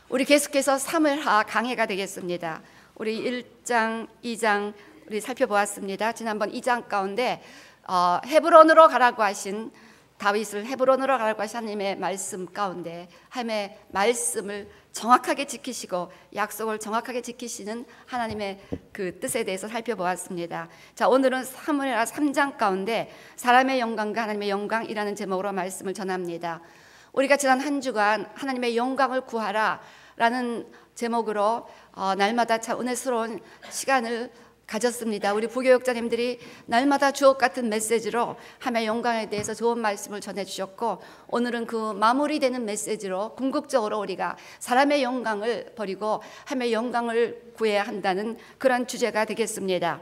우리 계속해서 사무엘하 강해가 되겠습니다. 우리 1장, 2장 우리 살펴보았습니다. 지난번 2장 가운데 헤브론으로 가라고 하신 다윗을 헤브론으로 가라고 하신 하나님의 말씀 가운데 하나님의 말씀을 정확하게 지키시고 약속을 정확하게 지키시는 하나님의 그 뜻에 대해서 살펴보았습니다. 자, 오늘은 사무엘하 3장 가운데 사람의 영광과 하나님의 영광이라는 제목으로 말씀을 전합니다. 우리가 지난 한 주간 하나님의 영광을 구하라 라는 제목으로 날마다 참 은혜스러운 시간을 가졌습니다. 우리 부교육자님들이 날마다 주옥 같은 메시지로 하나님의 영광에 대해서 좋은 말씀을 전해주셨고, 오늘은 그 마무리되는 메시지로 궁극적으로 우리가 사람의 영광을 버리고 하나님의 영광을 구해야 한다는 그런 주제가 되겠습니다.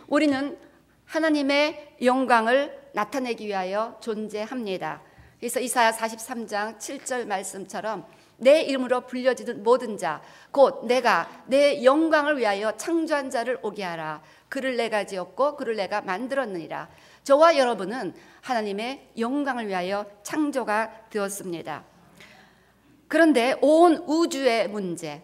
우리는 하나님의 영광을 나타내기 위하여 존재합니다. 그래서 이사야 43장 7절 말씀처럼 내 이름으로 불려지는 모든 자 곧 내가 내 영광을 위하여 창조한 자를 오게 하라. 그를 내가 지었고 그를 내가 만들었느니라. 저와 여러분은 하나님의 영광을 위하여 창조가 되었습니다. 그런데 온 우주의 문제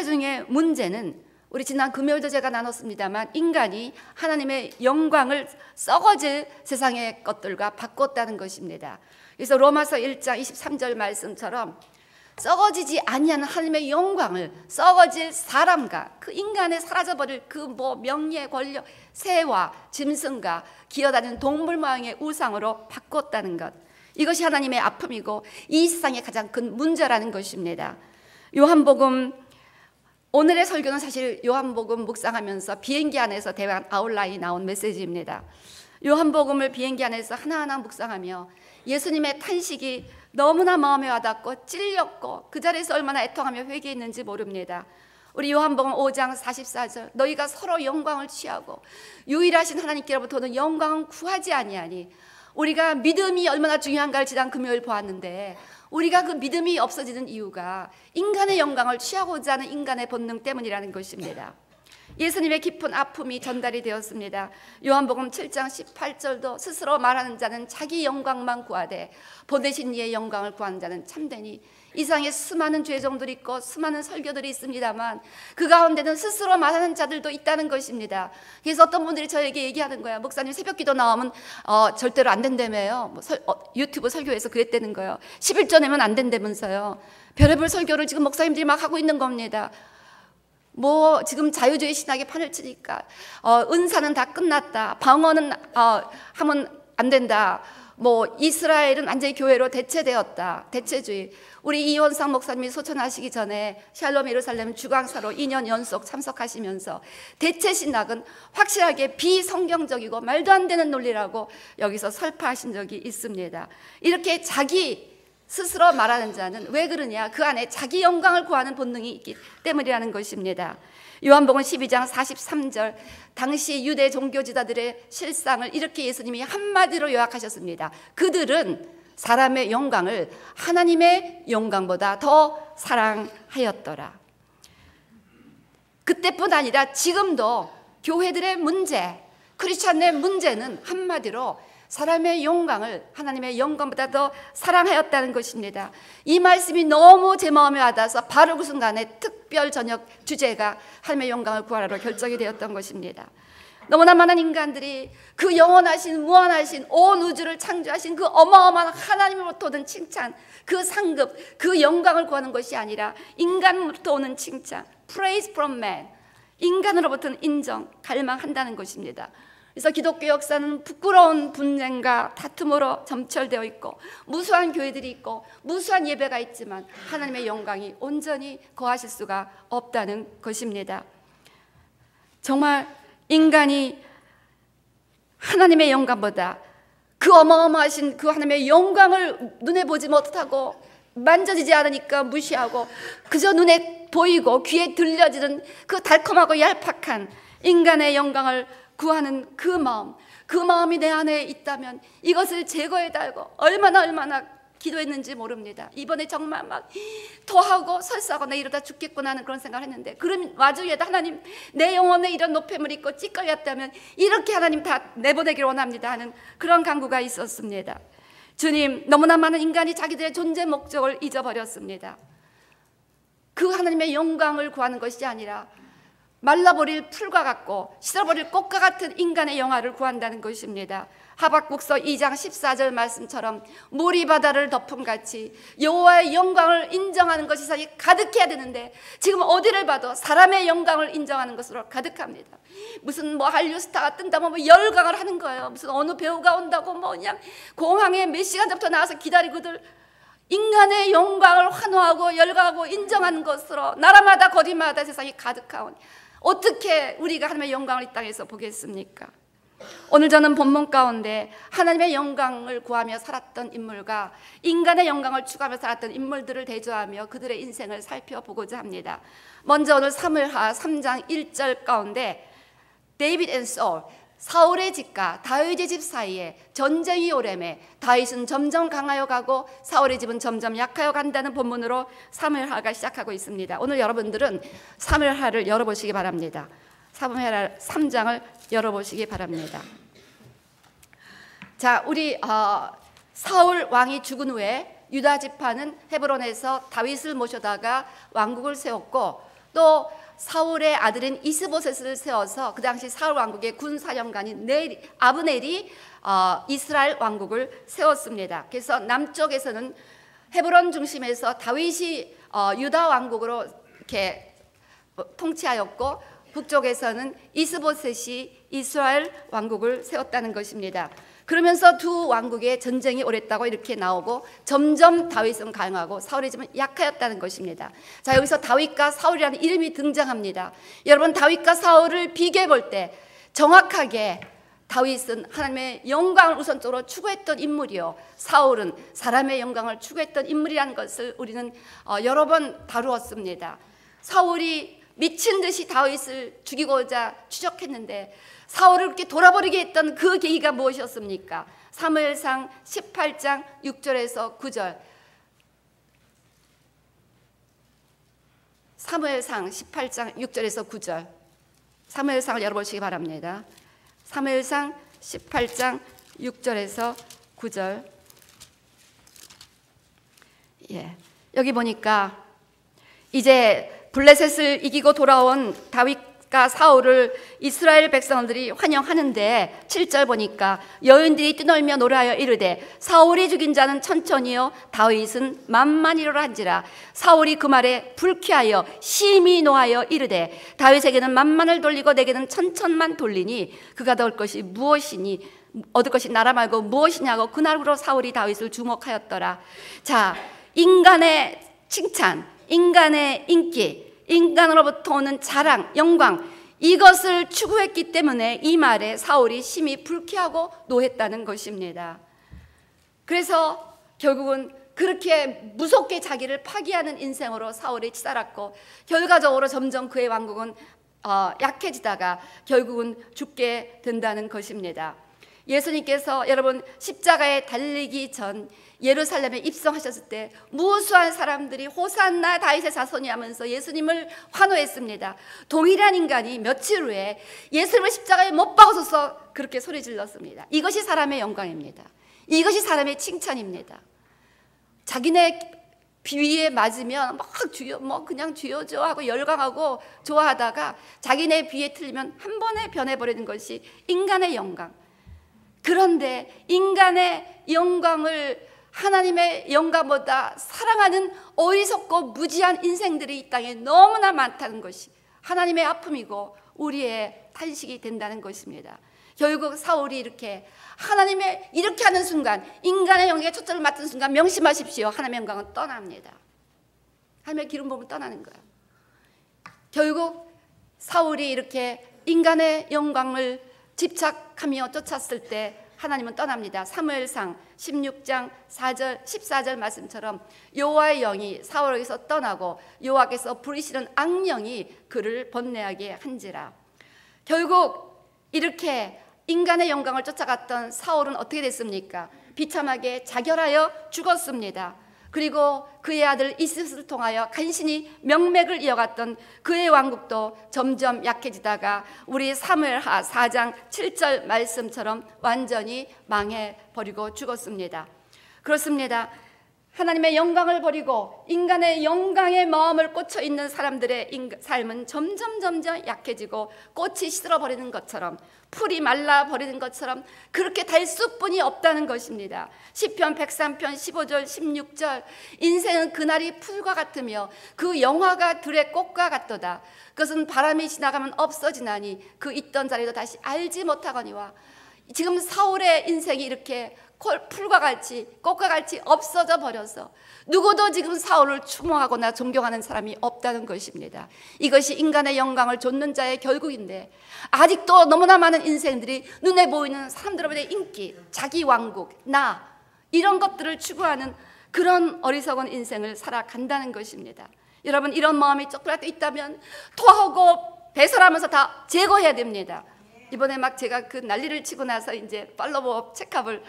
중에 문제는 우리 지난 금요일도 제가 나눴습니다만 인간이 하나님의 영광을 썩어질 세상의 것들과 바꿨다는 것입니다. 그래서 로마서 1장 23절 말씀처럼 썩어지지 아니하는 하나님의 영광을 썩어질 사람과 그 인간의 사라져버릴 그 명예, 권력, 새와 짐승과 기어다니는 동물 모양의 우상으로 바꿨다는 것, 이것이 하나님의 아픔이고 이 세상의 가장 큰 문제라는 것입니다. 요한복음, 오늘의 설교는 사실 요한복음 묵상하면서 비행기 안에서 대한 아웃라인이 나온 메시지입니다. 요한복음을 비행기 안에서 하나하나 묵상하며 예수님의 탄식이 너무나 마음에 와닿고 찔렸고 그 자리에서 얼마나 애통하며 회개했는지 모릅니다. 우리 요한복음 5장 44절 너희가 서로 영광을 취하고 유일하신 하나님께로부터는 영광은 구하지 아니하니, 우리가 믿음이 얼마나 중요한가를 지난 금요일 보았는데 우리가 그 믿음이 없어지는 이유가 인간의 영광을 취하고자 하는 인간의 본능 때문이라는 것입니다. 예수님의 깊은 아픔이 전달이 되었습니다. 요한복음 7장 18절도 스스로 말하는 자는 자기 영광만 구하되 보내신 이의 영광을 구하는 자는 참되니, 이 세상에 수많은 죄종들이 있고 수많은 설교들이 있습니다만 그 가운데는 스스로 말하는 자들도 있다는 것입니다. 그래서 어떤 분들이 저에게 얘기하는 거예요. 목사님 새벽기도 나오면 절대로 안 된다며요. 유튜브 설교에서 그랬다는 거예요. 11조 내면 안 된다면서요. 별의별 설교를 지금 목사님들이 막 하고 있는 겁니다. 지금 자유주의 신학에 판을 치니까 은사는 다 끝났다, 방언은 하면 안 된다, 이스라엘은 완전히 교회로 대체되었다, 대체주의. 우리 이원상 목사님이 소천하시기 전에 샬롬 예루살렘 주강사로 2년 연속 참석하시면서 대체 신학은 확실하게 비성경적이고 말도 안 되는 논리라고 여기서 설파하신 적이 있습니다. 이렇게 자기 스스로 말하는 자는 왜 그러냐? 그 안에 자기 영광을 구하는 본능이 있기 때문이라는 것입니다. 요한복음 12장 43절 당시 유대 종교지도자들의 실상을 이렇게 예수님이 한마디로 요약하셨습니다. 그들은 사람의 영광을 하나님의 영광보다 더 사랑하였더라. 그때뿐 아니라 지금도 교회들의 문제, 크리스찬의 문제는 한마디로 사람의 영광을 하나님의 영광보다 더 사랑하였다는 것입니다. 이 말씀이 너무 제 마음에 와닿아서 바로 그 순간에 특별 저녁 주제가 하나님의 영광을 구하라로 결정이 되었던 것입니다. 너무나 많은 인간들이 그 영원하신 무한하신 온 우주를 창조하신 그 어마어마한 하나님으로부터 오는 칭찬, 그 상급, 그 영광을 구하는 것이 아니라 인간으로부터 오는 칭찬, praise from man, 인간으로부터는 인정, 갈망한다는 것입니다. 그래서 기독교 역사는 부끄러운 분쟁과 다툼으로 점철되어 있고 무수한 교회들이 있고 무수한 예배가 있지만 하나님의 영광이 온전히 거하실 수가 없다는 것입니다. 정말 인간이 하나님의 영광보다 그 어마어마하신 그 하나님의 영광을 눈에 보지 못하고 만져지지 않으니까 무시하고 그저 눈에 보이고 귀에 들려지는 그 달콤하고 얄팍한 인간의 영광을 구하는 그 마음이 내 안에 있다면 이것을 제거해달고 얼마나 기도했는지 모릅니다. 이번에 정말 막 토하고 설사하고 내 이러다 죽겠구나 하는 그런 생각을 했는데, 그런 와중에도 하나님 내 영혼에 이런 노폐물이 있고 찌꺼렸다면 이렇게 하나님 다 내보내기를 원합니다 하는 그런 간구가 있었습니다. 주님, 너무나 많은 인간이 자기들의 존재 목적을 잊어버렸습니다. 그 하나님의 영광을 구하는 것이 아니라 말라버릴 풀과 같고 시들어버릴 꽃과 같은 인간의 영화를 구한다는 것입니다. 하박국서 2장 14절 말씀처럼 물이 바다를 덮음같이 여호와의 영광을 인정하는 것이 세상에 가득해야 되는데 지금 어디를 봐도 사람의 영광을 인정하는 것으로 가득합니다. 무슨 뭐 한류 스타가 뜬다면 뭐 열광을 하는 거예요. 무슨 어느 배우가 온다고 뭐 그냥 공항에 몇 시간 전부터 나와서 기다리고들 인간의 영광을 환호하고 열광하고 인정하는 것으로 나라마다 거리마다 세상이 가득하오니 어떻게 우리가 하나님의 영광을 이 땅에서 보겠습니까? 오늘 저는 본문 가운데 하나님의 영광을 구하며 살았던 인물과 인간의 영광을 추구하며 살았던 인물들을 대조하며 그들의 인생을 살펴보고자 합니다. 먼저 오늘 사무엘하 3장 1절 가운데 데이빗 앤 소울, 사울의 집과 다윗의 집 사이에 전쟁이 오래매 다윗은 점점 강하여 가고 사울의 집은 점점 약하여 간다는 본문으로 사무엘하가 시작하고 있습니다. 오늘 여러분들은 사무엘하를 열어보시기 바랍니다. 사무엘하 3장을 열어보시기 바랍니다. 자, 우리 사울 왕이 죽은 후에 유다 지파는 헤브론에서 다윗을 모셔다가 왕국을 세웠고 또 사울의 아들인 이스보셋을 세워서 그 당시 사울 왕국의 군사령관인 아브넬이 이스라엘 왕국을 세웠습니다. 그래서 남쪽에서는 헤브론 중심에서 다윗이 유다 왕국으로 이렇게 통치하였고 북쪽에서는 이스보셋이 이스라엘 왕국을 세웠다는 것입니다. 그러면서 두 왕국의 전쟁이 오랬다고 이렇게 나오고 점점 다윗은 강하고 사울의 집은 약하였다는 것입니다. 자, 여기서 다윗과 사울이라는 이름이 등장합니다. 여러분, 다윗과 사울을 비교해 볼 때 정확하게 다윗은 하나님의 영광을 우선적으로 추구했던 인물이요, 사울은 사람의 영광을 추구했던 인물이라는 것을 우리는 여러 번 다루었습니다. 사울이 미친 듯이 다윗을 죽이고자 추적했는데 사울을 그렇게 돌아버리게 했던 그 계기가 무엇이었습니까? 사무엘상 18장 6절에서 9절. 사무엘상 18장 6절에서 9절. 사무엘상을 열어보시기 바랍니다. 사무엘상 18장 6절에서 9절. 예, 여기 보니까 이제 블레셋을 이기고 돌아온 다윗과 사울을 이스라엘 백성들이 환영하는데 7절 보니까 여인들이 뛰놀며 노래하여 이르되 사울이 죽인 자는 천천히요 다윗은 만만히로라 한지라. 사울이 그 말에 불쾌하여 심히 노하여 이르되 다윗에게는 만만을 돌리고 내게는 천천만 돌리니 그가 얻을 것이 무엇이니 얻을 것이 나라 말고 무엇이냐고 그날부로 사울이 다윗을 주목하였더라. 자, 인간의 칭찬, 인간의 인기, 인간으로부터 오는 자랑, 영광, 이것을 추구했기 때문에 이 말에 사울이 심히 불쾌하고 노했다는 것입니다. 그래서 결국은 그렇게 무섭게 자기를 파기하는 인생으로 사울이 치달았고 결과적으로 점점 그의 왕국은 약해지다가 결국은 죽게 된다는 것입니다. 예수님께서 여러분 십자가에 달리기 전 예루살렘에 입성하셨을 때 무수한 사람들이 호산나 다윗의 자손이 하면서 예수님을 환호했습니다. 동일한 인간이 며칠 후에 예수님을 십자가에 못 박아서서 그렇게 소리 질렀습니다. 이것이 사람의 영광입니다. 이것이 사람의 칭찬입니다. 자기네 비위에 맞으면 막 그냥 주여줘 하고 열광하고 좋아하다가 자기네 비위에 틀리면 한 번에 변해버리는 것이 인간의 영광. 그런데 인간의 영광을 하나님의 영광보다 사랑하는 어리석고 무지한 인생들이 이 땅에 너무나 많다는 것이 하나님의 아픔이고 우리의 탄식이 된다는 것입니다. 결국 사울이 이렇게 하나님의 이렇게 하는 순간 인간의 영광에 초점을 맞춘 순간 명심하십시오. 하나님의 영광은 떠납니다. 하나님의 기름 부음은 떠나는 거예요. 결국 사울이 이렇게 인간의 영광을 집착하며 쫓았을 때 하나님은 떠납니다. 사무엘상 16장 4절 14절 말씀처럼 여호와의 영이 사울에게서 떠나고 여호와께서 부리시는 악령이 그를 번뇌하게 한지라. 결국 이렇게 인간의 영광을 쫓아갔던 사울은 어떻게 됐습니까? 비참하게 자결하여 죽었습니다. 그리고 그의 아들 이스를 통하여 간신히 명맥을 이어갔던 그의 왕국도 점점 약해지다가 우리 사무엘하 4장 7절 말씀처럼 완전히 망해버리고 죽었습니다. 그렇습니다. 하나님의 영광을 버리고 인간의 영광에 마음을 꽂혀 있는 사람들의 삶은 점점 약해지고 꽃이 시들어버리는 것처럼, 풀이 말라버리는 것처럼 그렇게 될 수뿐이 없다는 것입니다. 시편 103편 15절 16절, 인생은 그날이 풀과 같으며 그 영화가 들의 꽃과 같도다. 그것은 바람이 지나가면 없어지나니 그 있던 자리도 다시 알지 못하거니와. 지금 사울의 인생이 이렇게 풀과 같이 꽃과 같이 없어져 버려서 누구도 지금 사울을 추모하거나 존경하는 사람이 없다는 것입니다. 이것이 인간의 영광을 좇는 자의 결국인데, 아직도 너무나 많은 인생들이 눈에 보이는 사람들의 인기, 자기 왕국, 나, 이런 것들을 추구하는 그런 어리석은 인생을 살아간다는 것입니다. 여러분, 이런 마음이 조금이라도 있다면 토하고 배설하면서 다 제거해야 됩니다. 이번에 막 제가 그 난리를 치고 나서 이제 팔로우업 체크업을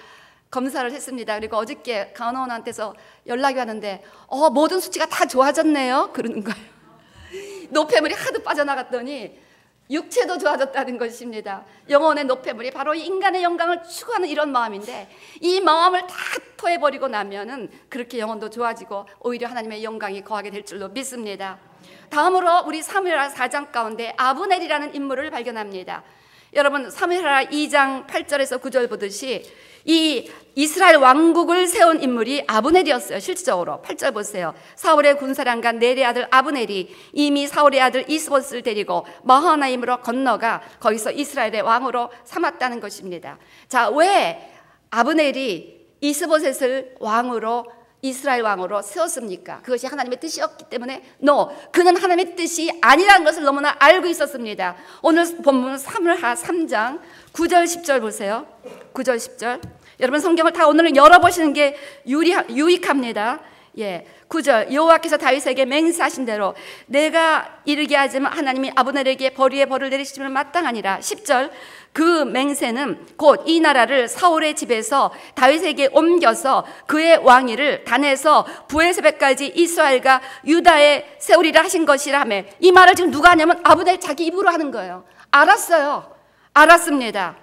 검사를 했습니다. 그리고 어저께 간호원한테서 연락이 왔는데 모든 수치가 다 좋아졌네요 그러는 거예요. 노폐물이 하도 빠져나갔더니 육체도 좋아졌다는 것입니다. 영혼의 노폐물이 바로 인간의 영광을 추구하는 이런 마음인데, 이 마음을 다 토해버리고 나면은 그렇게 영혼도 좋아지고 오히려 하나님의 영광이 거하게 될 줄로 믿습니다. 다음으로 우리 사무엘하 4장 가운데 아브넬이라는 인물을 발견합니다. 여러분, 사무엘하 2장 8절에서 9절 보듯이 이 이스라엘 왕국을 세운 인물이 아브넬이었어요. 실질적으로 8절 보세요. 사울의 군사령관 넬의 아들 아브넬이 이미 사울의 아들 이스봇을 데리고 마하나임으로 건너가 거기서 이스라엘의 왕으로 삼았다는 것입니다. 자, 왜 아브넬이 이스봇을 왕으로, 이스라엘 왕으로 세웠습니까? 그것이 하나님의 뜻이었기 때문에? 그는 하나님의 뜻이 아니라는 것을 너무나 알고 있었습니다. 오늘 본문 사무엘하 3장 9절 10절 보세요. 9절 10절. 여러분, 성경을 다 오늘은 열어보시는 게 유익합니다. 9절, 여호와께서 다윗에게 맹세하신 대로 내가 이르게 하지만 하나님이 아브넬에게 벌위의 벌을 내리시면 마땅하니라. 10절, 그 맹세는 곧 이 나라를 사울의 집에서 다윗에게 옮겨서 그의 왕위를 단에서 브에세벨까지 이스라엘과 유다에 세우리라 하신 것이라며. 이 말을 지금 누가 하냐면 아브넬 자기 입으로 하는 거예요. 알았습니다.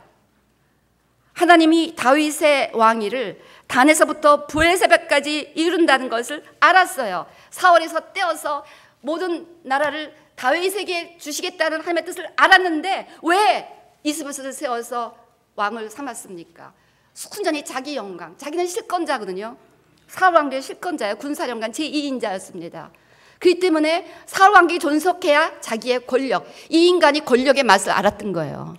하나님이 다윗의 왕위를 단에서부터 브에세벨까지 이룬다는 것을 알았어요. 사울에서 떼어서 모든 나라를 다윗에게 주시겠다는 하나님의 뜻을 알았는데 왜 이스봇을 세워서 왕을 삼았습니까? 순전히 자기 영광, 자기는 실권자거든요. 사울 왕비의 실권자예요. 군사령관 제2인자였습니다. 그렇기 때문에 사울 왕국이 존속해야 자기의 권력, 이 인간이 권력의 맛을 알았던 거예요.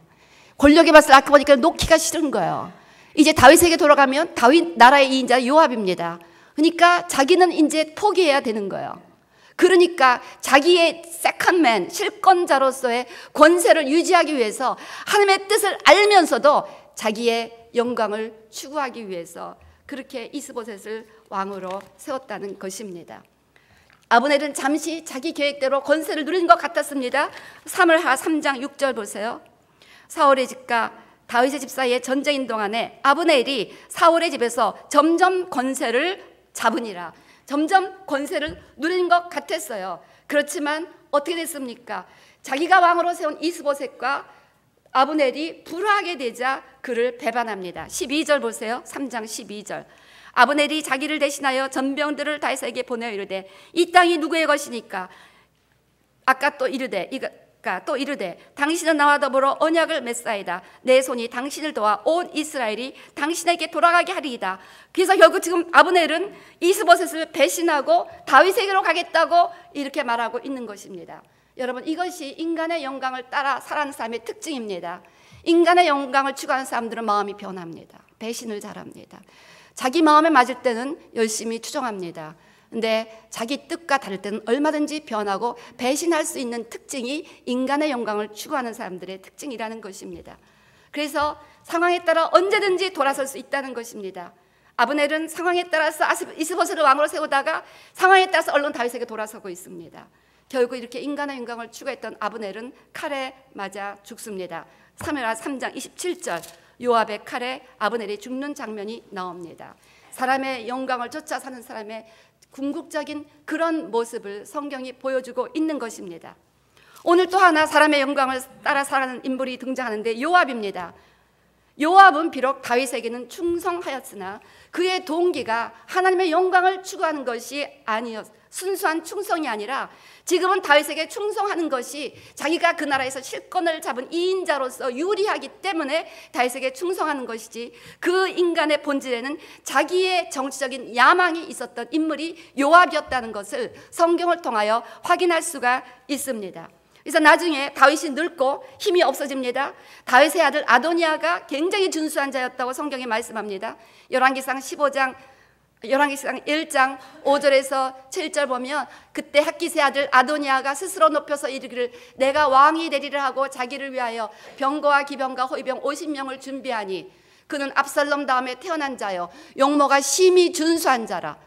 권력의 맛을 알고 보니까 놓기가 싫은 거예요. 이제 다윗에게 돌아가면 다윗 나라의 2인자 요압입니다. 그러니까 자기는 이제 포기해야 되는 거예요. 그러니까 자기의 세컨맨, 실권자로서의 권세를 유지하기 위해서 하나님의 뜻을 알면서도 자기의 영광을 추구하기 위해서 그렇게 이스보셋을 왕으로 세웠다는 것입니다. 아브넬은 잠시 자기 계획대로 권세를 누린 것 같았습니다. 사무엘하 3장 6절 보세요. 사울의 집과 다윗의 집 사이의 전쟁인 동안에 아브넬이 사울의 집에서 점점 권세를 잡으니라. 점점 권세를 누린 것 같았어요. 그렇지만 어떻게 됐습니까? 자기가 왕으로 세운 이스보셋과 아브넬이 불화하게 되자 그를 배반합니다. 12절 보세요. 3장 12절. 아브넬이 자기를 대신하여 전병들을 다윗에게 보내어 이르되 이 땅이 누구의 것이니까? 또 이르되 당신은 나와 더불어 언약을 맺사이다. 내 손이 당신을 도와 온 이스라엘이 당신에게 돌아가게 하리이다. 그래서 결국 지금 아브넬은 이스보셋을 배신하고 다윗에게로 가겠다고 이렇게 말하고 있는 것입니다. 여러분, 이것이 인간의 영광을 따라 살아가는 사람의 특징입니다. 인간의 영광을 추구하는 사람들은 마음이 변합니다. 배신을 잘합니다. 자기 마음에 맞을 때는 열심히 추종합니다. 근데 자기 뜻과 다를 때는 얼마든지 변하고 배신할 수 있는 특징이 인간의 영광을 추구하는 사람들의 특징이라는 것입니다. 그래서 상황에 따라 언제든지 돌아설 수 있다는 것입니다. 아브넬은 상황에 따라서 이스보셋을 왕으로 세우다가 상황에 따라서 얼른 다윗에게 돌아서고 있습니다. 결국 이렇게 인간의 영광을 추구했던 아브넬은 칼에 맞아 죽습니다. 사무엘하 3장 27절, 요압의 칼에 아브넬이 죽는 장면이 나옵니다. 사람의 영광을 쫓아 사는 사람의 궁극적인 그런 모습을 성경이 보여주고 있는 것입니다. 오늘 또 하나 사람의 영광을 따라 살아가는 인물이 등장하는데 요압입니다. 요압은 비록 다윗에게는 충성하였으나 그의 동기가 하나님의 영광을 추구하는 것이 순수한 충성이 아니라 지금은 다윗에게 충성하는 것이 자기가 그 나라에서 실권을 잡은 2인자로서 유리하기 때문에 다윗에게 충성하는 것이지, 그 인간의 본질에는 자기의 정치적인 야망이 있었던 인물이 요압이었다는 것을 성경을 통하여 확인할 수가 있습니다. 그래서 나중에 다윗이 늙고 힘이 없어집니다. 다윗의 아들 아도니아가 굉장히 준수한 자였다고 성경이 말씀합니다. 열왕기상 1장 5절에서 7절 보면 그때 핫깃의 아들 아도니아가 스스로 높여서 이르기를 내가 왕이 되리라 하고 자기를 위하여 병거와 기병과 호위병 50명을 준비하니 그는 압살롬 다음에 태어난 자요 용모가 심히 준수한 자라.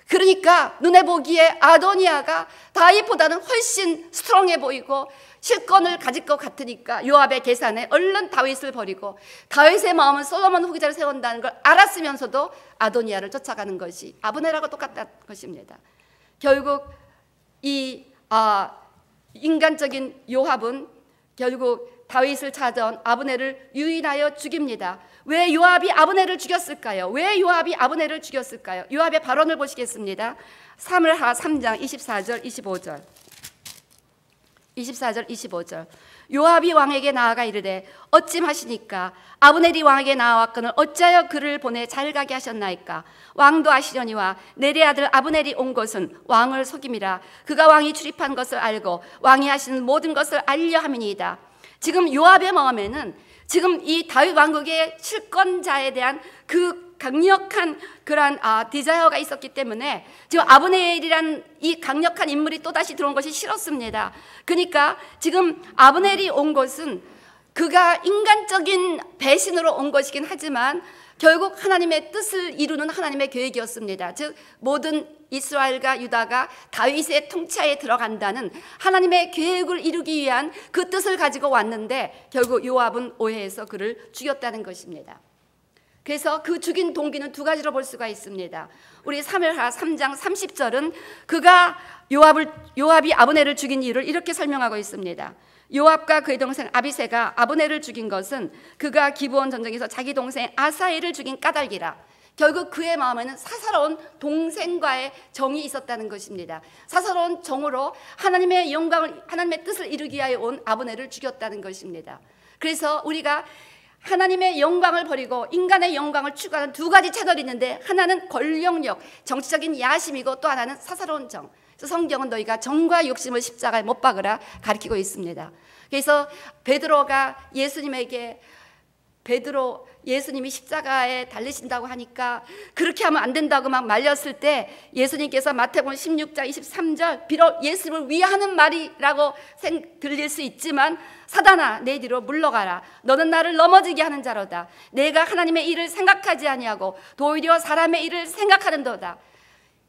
그러니까 눈에 보기에 아도니아가 다윗보다는 훨씬 스트롱해 보이고 실권을 가질 것 같으니까 요압의 계산에 얼른 다윗을 버리고 다윗의 마음은 솔로몬 후기자를 세운다는 걸 알았으면서도 아도니아를 쫓아가는 것이 아브넬하고 똑같다는 것입니다. 결국 이 인간적인 요압은 결국 다윗을 찾아온 아브넬을 유인하여 죽입니다. 왜 요압이 아브넬을 죽였을까요? 왜 요압이 아브넬을 죽였을까요? 요압의 발언을 보시겠습니다. 사무엘하 3장 24절 25절 24절 25절 요압이 왕에게 나아가 이르되 어찌하시니까 아브넬이 왕에게 나아왔거늘 어찌하여 그를 보내 잘 가게 하셨나이까? 왕도 아시려니와 내리 아들 아브넬이 온 것은 왕을 속임이라. 그가 왕이 출입한 것을 알고 왕이 하시는 모든 것을 알려 함이니이다. 지금 요압의 마음에는 지금 이 다윗 왕국의 실권자에 대한 그 강력한 그러한 디자이어가 있었기 때문에 지금 아브넬이란 이 강력한 인물이 또다시 들어온 것이 싫었습니다. 그러니까 지금 아브넬이 온 것은 그가 인간적인 배신으로 온 것이긴 하지만 결국 하나님의 뜻을 이루는 하나님의 계획이었습니다. 즉 모든 이스라엘과 유다가 다윗의 통치하에 들어간다는 하나님의 계획을 이루기 위한 그 뜻을 가지고 왔는데 결국 요압은 오해해서 그를 죽였다는 것입니다. 그래서 그 죽인 동기는 두 가지로 볼 수가 있습니다. 우리 사무엘하 3장 30절은 그가 요압이 아브넬을 죽인 이유를 이렇게 설명하고 있습니다. 요압과 그의 동생 아비새가 아브넬을 죽인 것은 그가 기브온 전쟁에서 자기 동생 아사엘을 죽인 까닭이라. 결국 그의 마음에는 사사로운 동생과의 정이 있었다는 것입니다. 사사로운 정으로 하나님의 영광을, 하나님의 뜻을 이루기 위하여 온 아브넬을 죽였다는 것입니다. 그래서 우리가 하나님의 영광을 버리고 인간의 영광을 추구하는 두 가지 채널이 있는데 하나는 권력력, 정치적인 야심이고 또 하나는 사사로운 정. 그래서 성경은 너희가 정과 욕심을 십자가에 못 박으라 가르치고 있습니다. 그래서 베드로가 예수님이 십자가에 달리신다고 하니까 그렇게 하면 안 된다고 막 말렸을 때 예수님께서 마태복음 16장 23절 비록 예수님을 위하는 말이라고 들릴 수 있지만 사단아 내 뒤로 물러가라. 너는 나를 넘어지게 하는 자로다. 내가 하나님의 일을 생각하지 아니하고 도리어 사람의 일을 생각하는도다.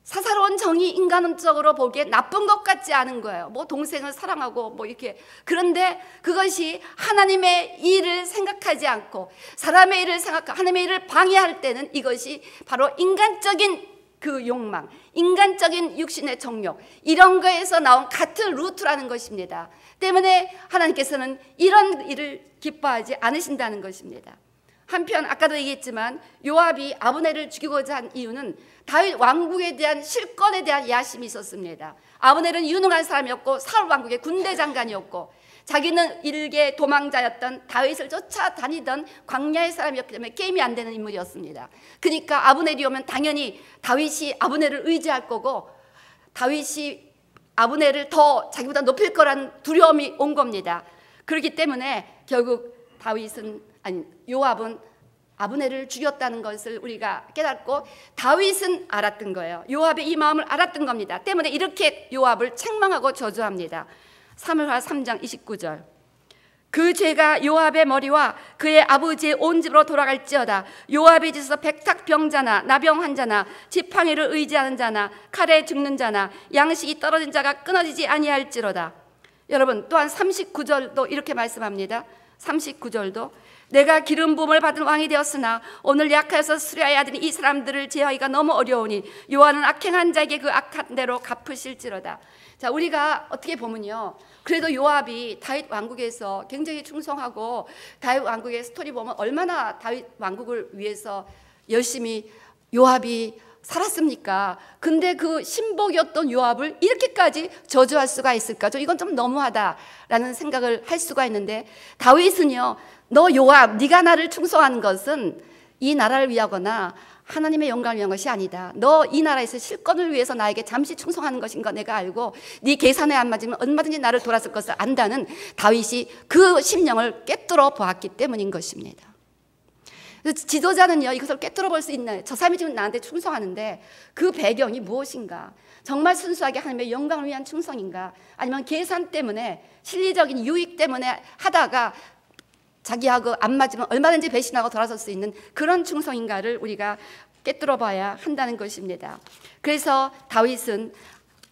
사사로운 정이 인간적으로 보기에 나쁜 것 같지 않은 거예요. 뭐 동생을 사랑하고 뭐 이렇게. 그런데 그것이 하나님의 일을 생각하지 않고 사람의 일을 생각하고 하나님의 일을 방해할 때는 이것이 바로 인간적인 그 욕망, 인간적인 육신의 정욕, 이런 거에서 나온 같은 루트라는 것입니다. 때문에 하나님께서는 이런 일을 기뻐하지 않으신다는 것입니다. 한편 아까도 얘기했지만 요압이 아브넬을 죽이고자 한 이유는 다윗 왕국에 대한 실권에 대한 야심이 있었습니다. 아브넬은 유능한 사람이었고 사울 왕국의 군대 장관이었고 자기는 일개 도망자였던 다윗을 쫓아다니던 광야의 사람이었기 때문에 게임이 안 되는 인물이었습니다. 그러니까 아브넬이 오면 당연히 다윗이 아브넬을 의지할 거고 다윗이 아브넬을 더 자기보다 높일 거라는 두려움이 온 겁니다. 그렇기 때문에 결국 요압은 아브넬을 죽였다는 것을 우리가 깨닫고 다윗은 알았던 거예요. 요압의 이 마음을 알았던 겁니다. 때문에 이렇게 요압을 책망하고 저주합니다. 사무엘하 3장 29절 그 죄가 요압의 머리와 그의 아버지의 온 집으로 돌아갈지어다. 요압의 집에서 백탁병자나 나병 환자나 지팡이를 의지하는 자나 칼에 죽는 자나 양식이 떨어진 자가 끊어지지 아니할지로다. 여러분 또한 39절도 이렇게 말씀합니다. 39절도 내가 기름 부음을 받은 왕이 되었으나 오늘 약하여서 수리하여야 하더니 이 사람들을 제하기가 너무 어려우니 여호와는 악행한 자에게 그 악한 대로 갚으실지로다. 자, 우리가 어떻게 보면요, 그래도 요압이 다윗 왕국에서 굉장히 충성하고 다윗 왕국의 스토리 보면 얼마나 다윗 왕국을 위해서 열심히 요압이 살았습니까? 근데 그 신복이었던 요압을 이렇게까지 저주할 수가 있을까? 이건 좀 너무하다라는 생각을 할 수가 있는데, 다윗은요, 너 요압, 네가 나를 충성하는 것은 이 나라를 위하거나 하나님의 영광을 위한 것이 아니다. 너 이 나라에서 실권을 위해서 나에게 잠시 충성하는 것인 거 내가 알고 네 계산에 안 맞으면 얼마든지 나를 돌아설 것을 안다는 다윗이 그 심령을 꿰뚫어 보았기 때문인 것입니다. 그래서 지도자는요, 이것을 꿰뚫어 볼 수 있나요? 저 사람이 지금 나한테 충성하는데 그 배경이 무엇인가? 정말 순수하게 하나님의 영광을 위한 충성인가? 아니면 계산 때문에, 실리적인 유익 때문에 하다가 자기하고 안 맞으면 얼마든지 배신하고 돌아설 수 있는 그런 충성인가를 우리가 꿰뚫어 봐야 한다는 것입니다. 그래서 다윗은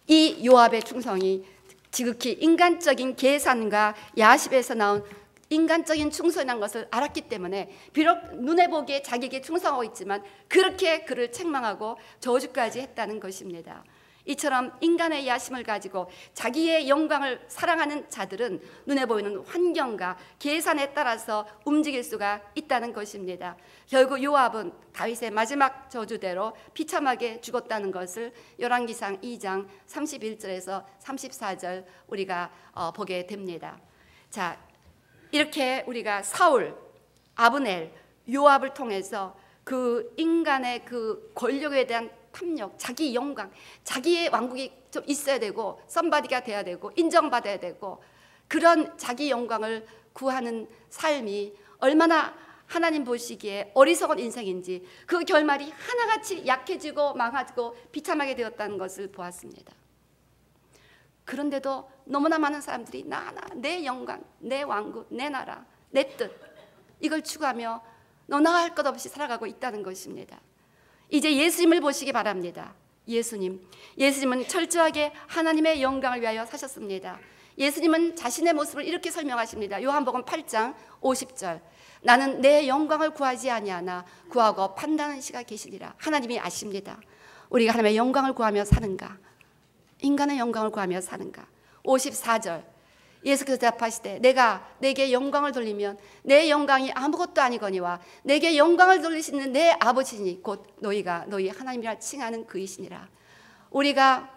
이 요압의 충성이 지극히 인간적인 계산과 야심에서 나온 인간적인 충성이라는 것을 알았기 때문에 비록 눈에 보기에 자기에게 충성하고 있지만 그렇게 그를 책망하고 저주까지 했다는 것입니다. 이처럼 인간의 야심을 가지고 자기의 영광을 사랑하는 자들은 눈에 보이는 환경과 계산에 따라서 움직일 수가 있다는 것입니다. 결국 요압은 다윗의 마지막 저주대로 비참하게 죽었다는 것을 열왕기상 2장 31절에서 34절 우리가 보게 됩니다. 자, 이렇게 우리가 사울, 아브넬, 요압을 통해서 그 인간의 그 권력에 대한 탐욕, 자기 영광, 자기의 왕국이 좀 있어야 되고 썸바디가 돼야 되고 인정받아야 되고 그런 자기 영광을 구하는 삶이 얼마나 하나님 보시기에 어리석은 인생인지 그 결말이 하나같이 약해지고 망하고 비참하게 되었다는 것을 보았습니다. 그런데도 너무나 많은 사람들이 내 영광, 내 왕국, 내 나라, 내 뜻 이걸 추구하며 너나 할 것 없이 살아가고 있다는 것입니다. 이제 예수님을 보시기 바랍니다. 예수님은 철저하게 하나님의 영광을 위하여 사셨습니다. 예수님은 자신의 모습을 이렇게 설명하십니다. 요한복음 8장 50절 나는 내 영광을 구하지 아니하나 구하고 판단하는 이가 계시리라. 하나님이 아십니다. 우리가 하나님의 영광을 구하며 사는가, 인간의 영광을 구하며 사는가. 54절 예수께서 대답하시되 내가 내게 영광을 돌리면 내 영광이 아무것도 아니거니와 내게 영광을 돌리시는 내 아버지니 곧 너희가 너희 하나님이라 칭하는 그이시니라. 우리가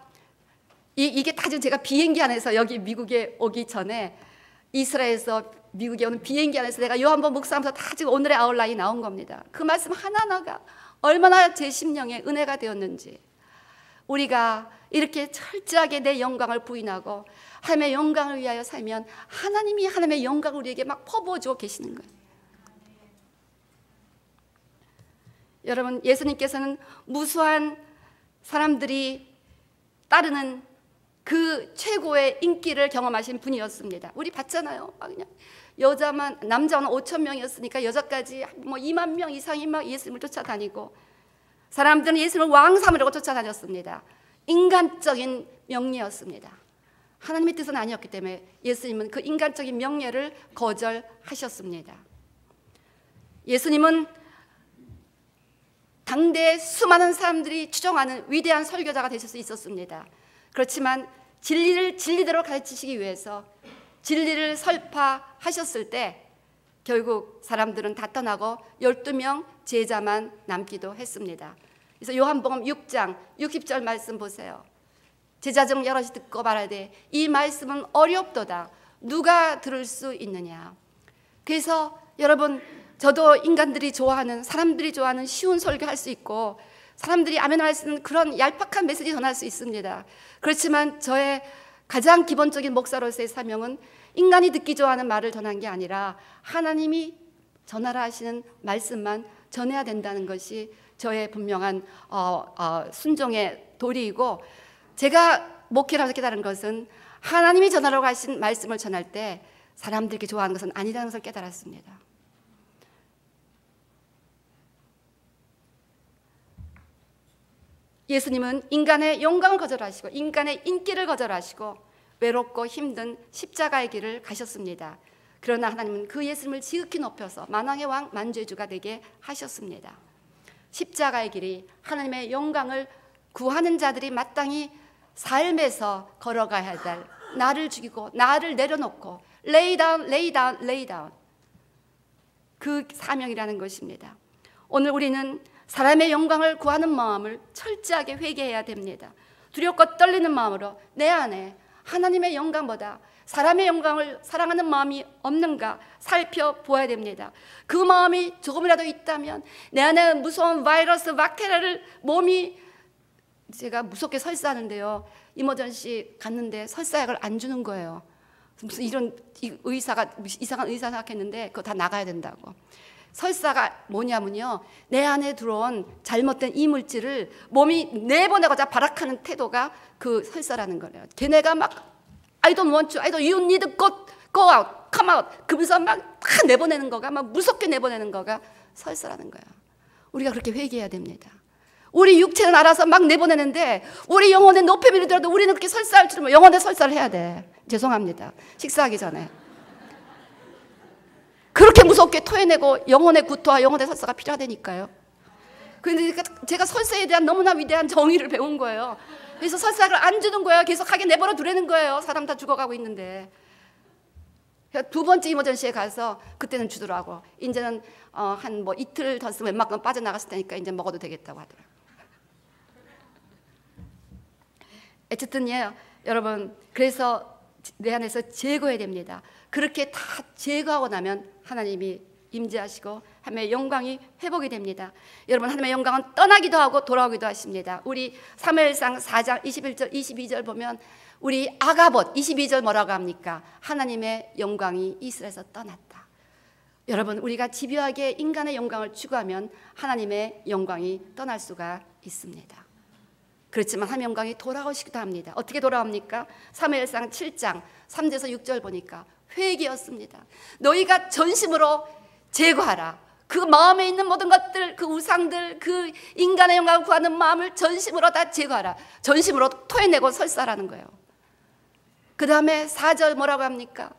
이게 다 지금 제가 비행기 안에서 여기 미국에 오기 전에 이스라엘에서 미국에 오는 비행기 안에서 내가 요한복음 묵상하면서 다 지금 오늘의 아웃라인이 나온 겁니다. 그 말씀 하나하나가 얼마나 제 심령에 은혜가 되었는지, 우리가 이렇게 철저하게 내 영광을 부인하고 하나님의 영광을 위하여 살면 하나님이 하나님의 영광을 우리에게 막 퍼부어주고 계시는 거예요. 여러분, 예수님께서는 무수한 사람들이 따르는 그 최고의 인기를 경험하신 분이었습니다. 우리 봤잖아요. 그냥 여자만, 남자는 5,000명이었으니까 여자까지 뭐 2만 명 이상이 막 예수님을 쫓아다니고, 사람들은 예수님을 왕 삼으려고 쫓아다녔습니다. 인간적인 명예였습니다. 하나님의 뜻은 아니었기 때문에 예수님은 그 인간적인 명예를 거절하셨습니다. 예수님은 당대의 수많은 사람들이 추종하는 위대한 설교자가 되실 수 있었습니다. 그렇지만 진리를 진리대로 가르치시기 위해서 진리를 설파하셨을 때 결국 사람들은 다 떠나고 12명 제자만 남기도 했습니다. 그래서 요한복음 6장 60절 말씀 보세요. 제자 중 여럿이 듣고 말하되 이 말씀은 어렵도다. 누가 들을 수 있느냐. 그래서 여러분, 저도 인간들이 좋아하는, 사람들이 좋아하는 쉬운 설교할 수 있고 사람들이 아멘할 수 있는 그런 얄팍한 메시지 전할 수 있습니다. 그렇지만 저의 가장 기본적인 목사로서의 사명은 인간이 듣기 좋아하는 말을 전한 게 아니라 하나님이 전하라 하시는 말씀만 전해야 된다는 것이 저의 분명한 순종의 도리이고, 제가 목회를 하면서 깨달은 것은 하나님이 전하라고 하신 말씀을 전할 때 사람들이 좋아하는 것은 아니라는 것을 깨달았습니다. 예수님은 인간의 영광을 거절하시고 인간의 인기를 거절하시고 외롭고 힘든 십자가의 길을 가셨습니다. 그러나 하나님은 그 예수님을 지극히 높여서 만왕의 왕 만주의 주가 되게 하셨습니다. 십자가의 길이 하나님의 영광을 구하는 자들이 마땅히 삶에서 걸어가야 될, 나를 죽이고 나를 내려놓고 lay down, lay down, lay down, 그 사명이라는 것입니다. 오늘 우리는 사람의 영광을 구하는 마음을 철저하게 회개해야 됩니다. 두렵고 떨리는 마음으로 내 안에 하나님의 영광보다 사람의 영광을 사랑하는 마음이 없는가 살펴보아야 됩니다. 그 마음이 조금이라도 있다면 내 안에 무서운 바이러스, 박테리아를 몸이, 제가 무섭게 설사하는데요, 이머전시 갔는데 설사약을 안 주는 거예요. 무슨 이런 의사가 이상한 의사 생각했는데 그거 다 나가야 된다고. 설사가 뭐냐면요, 내 안에 들어온 잘못된 이물질을 몸이 내보내고자 발악하는 태도가 그 설사라는 거예요. 걔네가 막 I don't want you, you need to go out, come out, 그러면서 막 다 내보내는 거가, 막 무섭게 내보내는 거가 설사라는 거예요. 우리가 그렇게 회개해야 됩니다. 우리 육체는 알아서 막 내보내는데 우리 영혼의 높임이 들어도 우리는 그렇게 설사할 줄 모르면 영혼의 설사를 해야 돼. 죄송합니다. 식사하기 전에 그렇게 무섭게 토해내고 영혼의 구토와 영혼의 설사가 필요하다니까요. 그런데 제가 설사에 대한 너무나 위대한 정의를 배운 거예요. 그래서 설사를 안 주는 거예요. 계속하게 내버려 두라는 거예요. 사람 다 죽어가고 있는데. 두 번째 이머전시에 가서 그때는 주더라고. 이제는 한 뭐 이틀 더 쓰면 웬만큼 빠져나갔을 테니까 이제 먹어도 되겠다고 하더라고요. 어쨌든요, 여러분, 그래서 내 안에서 제거해야 됩니다. 그렇게 다 제거하고 나면 하나님이 임재하시고 하나님의 영광이 회복이 됩니다. 여러분, 하나님의 영광은 떠나기도 하고 돌아오기도 하십니다. 우리 사무엘상 4장 21절 22절 보면 우리 아가봇 22절 뭐라고 합니까? 하나님의 영광이 이스라엘에서 떠났다. 여러분, 우리가 집요하게 인간의 영광을 추구하면 하나님의 영광이 떠날 수가 있습니다. 그렇지만 하나님의 영광이 돌아오시기도 합니다. 어떻게 돌아옵니까? 사무엘상 7장 3절에서 6절 보니까 회개였습니다. 너희가 전심으로 제거하라. 그 마음에 있는 모든 것들, 그 우상들, 그 인간의 영광을 구하는 마음을 전심으로 다 제거하라. 전심으로 토해내고 설사라는 거예요. 그 다음에 4절 뭐라고 합니까?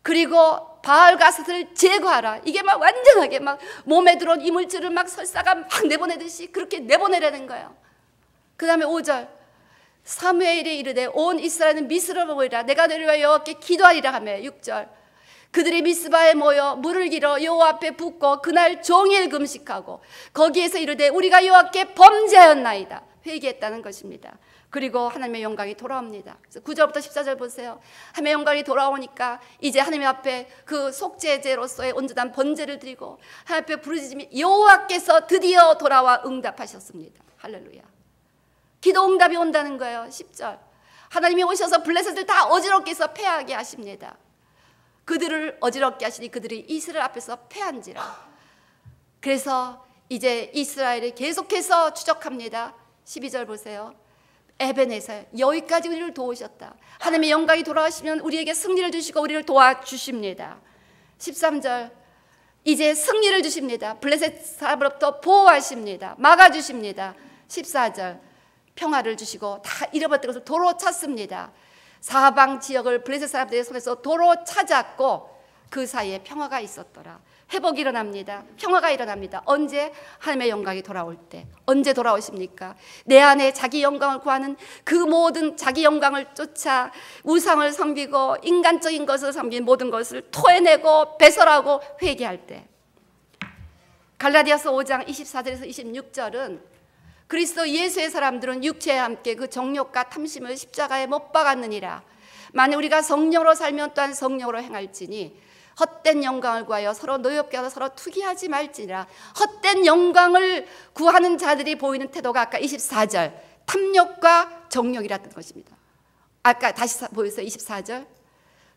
그리고 바알가스를 제거하라. 이게 막 완전하게 막 몸에 들어온 이물질을 막 설사가 막 내보내듯이 그렇게 내보내라는 거예요. 그 다음에 5절 사무엘이 이르되 온 이스라엘은 미스로 모이라. 내가 너희와 여호와께 기도하리라 하며 6절 그들이 미스바에 모여 물을 길어 여호와 앞에 붓고 그날 종일 금식하고 거기에서 이르되 우리가 여호와께 범죄하였나이다. 회개했다는 것입니다. 그리고 하나님의 영광이 돌아옵니다. 그래서 9절부터 14절 보세요. 하나님의 영광이 돌아오니까 이제 하나님 앞에 그 속죄제로서의 온전한 번제를 드리고 하나님 앞에 부르짖으며 여호와께서 드디어 돌아와 응답하셨습니다. 할렐루야. 기도 응답이 온다는 거예요. 10절 하나님이 오셔서 블레셋을 다 어지럽게 해서 패하게 하십니다. 그들을 어지럽게 하시니 그들이 이스라엘 앞에서 패한지라. 그래서 이제 이스라엘이 계속해서 추적합니다. 12절 보세요. 에베네zer 여기까지 우리를 도우셨다. 하나님의 영광이 돌아오시면 우리에게 승리를 주시고 우리를 도와주십니다. 13절 이제 승리를 주십니다. 블레셋 사람으로부터 보호하십니다. 막아주십니다. 14절 평화를 주시고 다 잃어버렸던 것을 도로 찾습니다. 사방 지역을 블레셋 사람들의 손에서 도로 찾았고 그 사이에 평화가 있었더라. 회복이 일어납니다. 평화가 일어납니다. 언제? 하나님의 영광이 돌아올 때. 언제 돌아오십니까? 내 안에 자기 영광을 구하는 그 모든 자기 영광을 쫓아 우상을 섬기고 인간적인 것을 섬긴 모든 것을 토해내고 배설하고 회개할 때. 갈라디아서 5장 24절에서 26절은 그리스도 예수의 사람들은 육체와 함께 그 정욕과 탐심을 십자가에 못 박았느니라. 만일 우리가 성령으로 살면 또한 성령으로 행할지니 헛된 영광을 구하여 서로 노엽게 하고 서로 투기하지 말지니라. 헛된 영광을 구하는 자들이 보이는 태도가 아까 24절 탐욕과 정욕이라는 것입니다. 아까 다시 보여주세요. 24절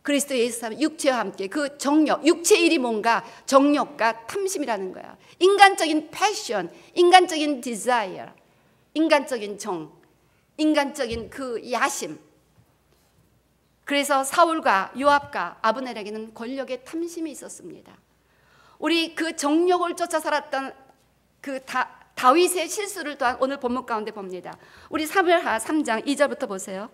그리스도 예수 사람 육체와 함께 그 정욕, 육체의 일이 뭔가 정욕과 탐심이라는 거야. 인간적인 패션, 인간적인 디자이어, 인간적인 정, 인간적인 그 야심. 그래서 사울과 요압과 아브넬에게는 권력의 탐심이 있었습니다. 우리 그 정욕을 쫓아 살았던 그 다윗의 실수를 또한 오늘 본문 가운데 봅니다. 우리 사무엘하 3장 2절부터 보세요.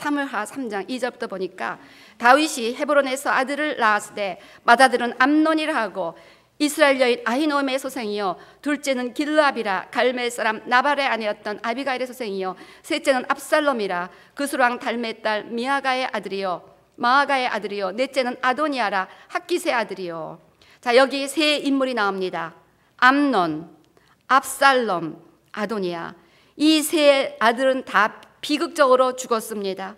사무엘하 3장 2절부터 보니까 다윗이 헤브론에서 아들을 낳았을 때 맏아들은 암논이라 하고 이스라엘 여인 아히노음의 소생이요 둘째는 길르압이라 갈멜 사람 나발의 아내였던 아비가일의 소생이요 셋째는 압살롬이라 그술왕 달메의 딸 미아가의 아들이요 넷째는 아도니아라 학기스의 아들이요. 자, 여기 세 인물이 나옵니다. 암논, 압살롬, 아도니아. 이 세 아들은 다 비극적으로 죽었습니다.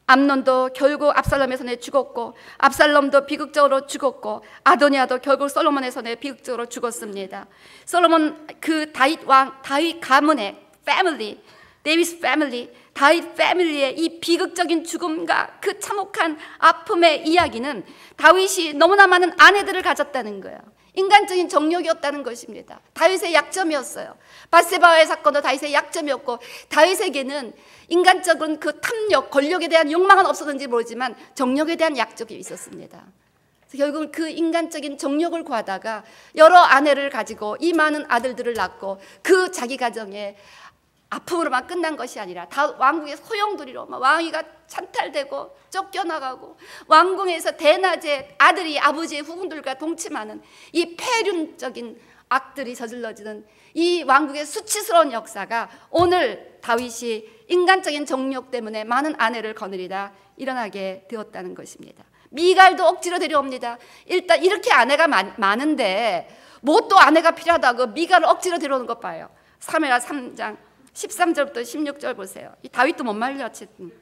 암논도 결국 압살롬의 손에 죽었고, 압살롬도 비극적으로 죽었고, 아도니아도 결국 솔로몬의 손에 비극적으로 죽었습니다. 솔로몬 그 다윗 가문의 패밀리, 데이비스 패밀리, 다윗 패밀리의 이 비극적인 죽음과 그 참혹한 아픔의 이야기는 다윗이 너무나 많은 아내들을 가졌다는 거예요. 인간적인 정욕이었다는 것입니다. 다윗의 약점이었어요. 밧세바와의 사건도 다윗의 약점이었고, 다윗에게는 인간적인 그 탐욕, 권력에 대한 욕망은 없었는지 모르지만 정욕에 대한 약점이 있었습니다. 그래서 결국은 그 인간적인 정욕을 구하다가 여러 아내를 가지고 이 많은 아들들을 낳고 그 자기 가정에 아픔으로만 끝난 것이 아니라 다 왕궁의 소용돌이로 왕위가 찬탈되고 쫓겨나가고 왕궁에서 대낮에 아들이 아버지의 후궁들과 동침하는 이 폐륜적인 악들이 저질러지는 이 왕국의 수치스러운 역사가 오늘 다윗이 인간적인 정욕 때문에 많은 아내를 거느리다 일어나게 되었다는 것입니다. 미갈도 억지로 데려옵니다. 일단 이렇게 아내가 많은데 뭐 또 아내가 필요하다고 미갈을 억지로 데려오는 것 봐요. 사무엘하 3장 13절부터 16절 보세요. 이 다윗도 못 말려. 어쨌든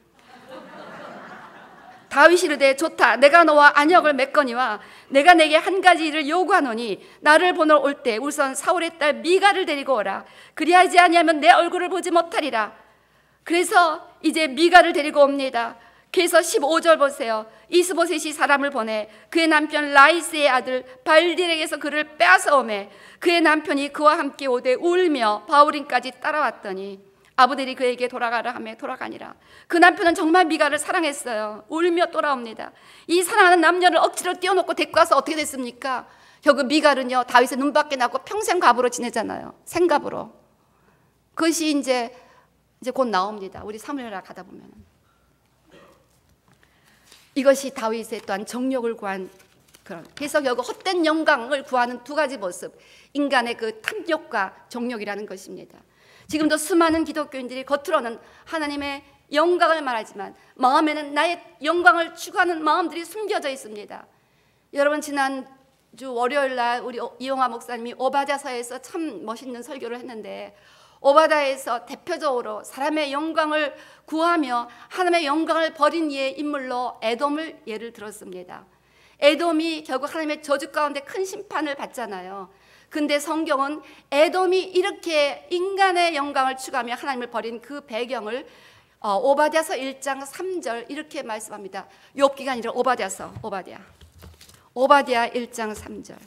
다윗이 이르되 좋다. 내가 너와 안역을 맺거니와 내가 내게 한 가지 일을 요구하노니 나를 보러 올 때 우선 사울의 딸 미갈을 데리고 오라. 그리하지 아니하면 내 얼굴을 보지 못하리라. 그래서 이제 미갈을 데리고 옵니다. 그래서 15절 보세요. 이스보셋이 사람을 보내 그의 남편 라이스의 아들 발딜에게서 그를 빼앗아 오매 그의 남편이 그와 함께 오되 울며 바울임까지 따라왔더니 아브넬이 그에게 돌아가라 하며 돌아가니라. 그 남편은 정말 미갈을 사랑했어요. 울며 돌아옵니다. 이 사랑하는 남녀를 억지로 띄워놓고 데리고 와서 어떻게 됐습니까? 결국 미갈은요 다윗의 눈밖에 나고 평생 과부로 지내잖아요. 생과부로. 그것이 이제 곧 나옵니다. 우리 사무엘하 가다 보면 이것이 다윗의 또한 정욕을 구한 그런, 그래서 결국 헛된 영광을 구하는 두 가지 모습, 인간의 그 탐욕과 정욕이라는 것입니다. 지금도 수많은 기독교인들이 겉으로는 하나님의 영광을 말하지만 마음에는 나의 영광을 추구하는 마음들이 숨겨져 있습니다. 여러분 지난주 월요일날 우리 이용화 목사님이 오바댜서에서 참 멋있는 설교를 했는데, 오바댜에서 대표적으로 사람의 영광을 구하며 하나님의 영광을 버린 이의 인물로 에돔을 예를 들었습니다. 에돔이 결국 하나님의 저주 가운데 큰 심판을 받잖아요. 근데 성경은 에돔이 이렇게 인간의 영광을 추구하며 하나님을 버린 그 배경을 오바댜서 1장 3절 이렇게 말씀합니다. 욥기가 아니라 오바댜 1장 3절.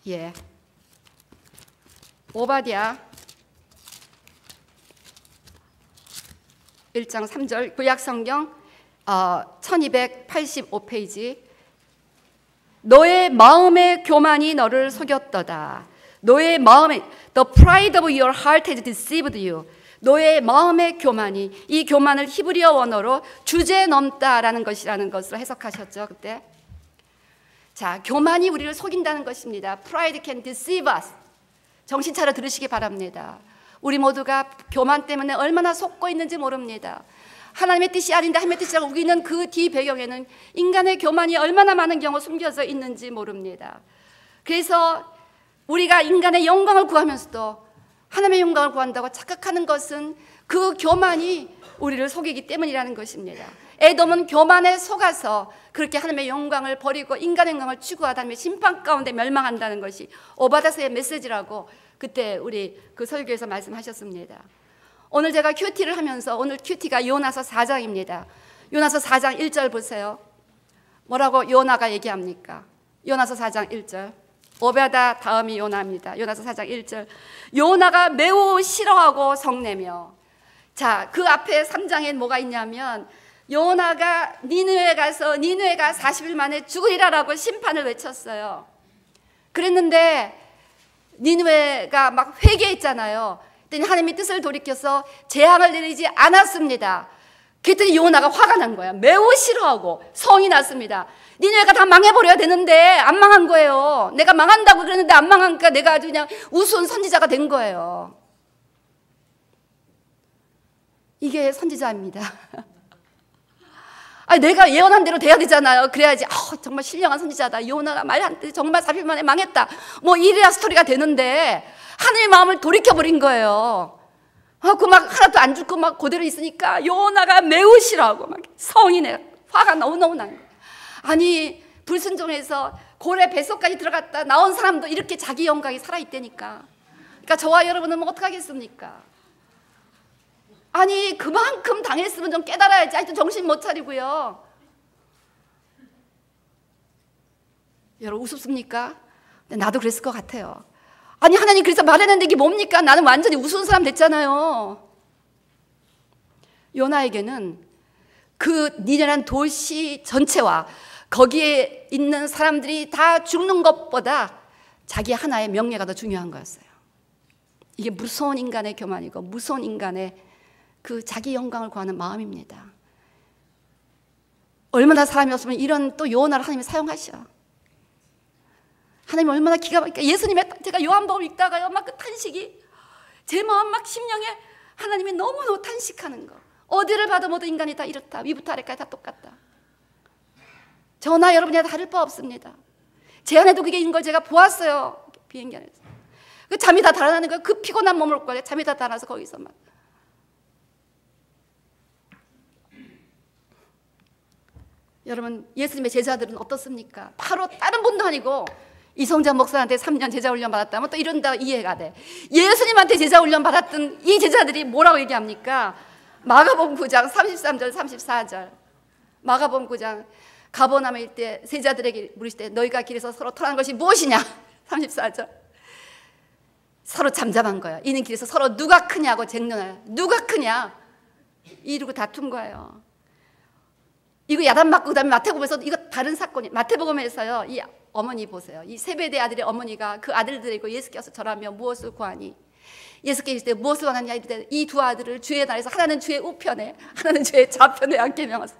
예. 오바댜 1장 3절 구약성경 1285페이지. 너의 마음의 교만이 너를 속였도다. 너의 마음의 The pride of your heart has deceived you. 너의 마음의 교만이, 이 교만을 히브리어 원어로 주제넘다라는 것이라는 것으로 해석하셨죠 그때. 자, 교만이 우리를 속인다는 것입니다. Pride can deceive us. 정신 차려 들으시기 바랍니다. 우리 모두가 교만 때문에 얼마나 속고 있는지 모릅니다. 하나님의 뜻이 아닌데 하나님의 뜻이라고 우기는 그 뒤 배경에는 인간의 교만이 얼마나 많은 경우 숨겨져 있는지 모릅니다. 그래서 우리가 인간의 영광을 구하면서도 하나님의 영광을 구한다고 착각하는 것은 그 교만이 우리를 속이기 때문이라는 것입니다. 에돔은 교만에 속아서 그렇게 하나님의 영광을 버리고 인간의 영광을 추구하다 하나님의 심판 가운데 멸망한다는 것이 오바댜서의 메시지라고 그때 우리 그 설교에서 말씀하셨습니다. 오늘 제가 큐티를 하면서, 오늘 큐티가 요나서 4장입니다. 요나서 4장 1절 보세요. 뭐라고 요나가 얘기합니까? 요나서 4장 1절. 오베다 다음이 요나입니다. 요나서 4장 1절. 요나가 매우 싫어하고 성내며. 자, 그 앞에 3장에 뭐가 있냐면 요나가 니느웨 가서 니느웨가 40일 만에 죽으리라라고 심판을 외쳤어요. 그랬는데 니느웨가 막 회개했잖아요. 그랬더니 하나님이 뜻을 돌이켜서 재앙을 내리지 않았습니다. 그랬더니 요나가 화가 난 거야. 매우 싫어하고 성이 났습니다. 니네가 다 망해버려야 되는데 안 망한 거예요. 내가 망한다고 그랬는데 안 망하니까 내가 아주 그냥 우스운 선지자가 된 거예요. 이게 선지자입니다. 아니, 내가 예언한 대로 돼야 되잖아요. 그래야지 정말 신령한 선지자다. 요나가 말 한 때 정말 40일 만에 망했다. 뭐 이래야 스토리가 되는데 하나님의 마음을 돌이켜버린 거예요. 그 막 하나도 안 죽고 막 그대로 있으니까 요나가 매우 싫어하고 막 성이 내 화가 너무너무 난 거예요. 아니, 불순종해서 고래 뱃속까지 들어갔다 나온 사람도 이렇게 자기 영광이 살아있다니까. 그러니까 저와 여러분은 뭐 어떡하겠습니까? 아니, 그만큼 당했으면 좀 깨달아야지. 아직도 정신 못 차리고요. 여러분 우습습니까? 나도 그랬을 것 같아요. 아니, 하나님 그래서 말했는데 이게 뭡니까? 나는 완전히 우스운 사람 됐잖아요. 요나에게는 그 니네란 도시 전체와 거기에 있는 사람들이 다 죽는 것보다 자기 하나의 명예가 더 중요한 거였어요. 이게 무서운 인간의 교만이고 무서운 인간의 그 자기 영광을 구하는 마음입니다. 얼마나 사람이 없으면 이런 또 요나를 하나님이 사용하셔. 하나님 얼마나 기가 막히게. 예수님의 제가 요한복음 읽다가요 막 그 탄식이 제 마음 막 심령에 하나님이 너무너무 탄식하는 거. 어디를 봐도 모두 인간이 다 이렇다. 위부터 아래까지 다 똑같다. 저나 여러분이나 다를 바 없습니다. 제 안에도 그게 있는 걸 제가 보았어요. 비행기 안에서. 그 잠이 다 달아나는 거예요. 그 피곤한 몸을 갖고 잠이 다 달아나서 거기서 막. 여러분, 예수님의 제자들은 어떻습니까? 바로 다른 분도 아니고 이성자 목사한테 3년 제자 훈련 받았다면 또 이런다 이해가 돼. 예수님한테 제자 훈련 받았던 이 제자들이 뭐라고 얘기합니까? 마가복음 9장 33절 34절. 마가복음 9장 가버나움에 있을 때 제자들에게 물으실 때 너희가 길에서 서로 토라는 것이 무엇이냐? 34절. 서로 잠잠한 거야. 이는 길에서 서로 누가 크냐고 쟁론하여. 누가 크냐? 이러고 다툰 거예요. 이거 야단 맞고 그다음에 마태복음에서 이거 다른 사건이 마태복음에서요. 이 어머니 보세요. 이 세베대 아들의 어머니가 그 아들들이고 예수께서 절하며 무엇을 구하니? 예수께서 이르시되 무엇을 원하느냐 이르되 이 두 아들을 주의 나라에서 하나는 주의 우편에 하나는 주의 좌편에 앉게 명하소.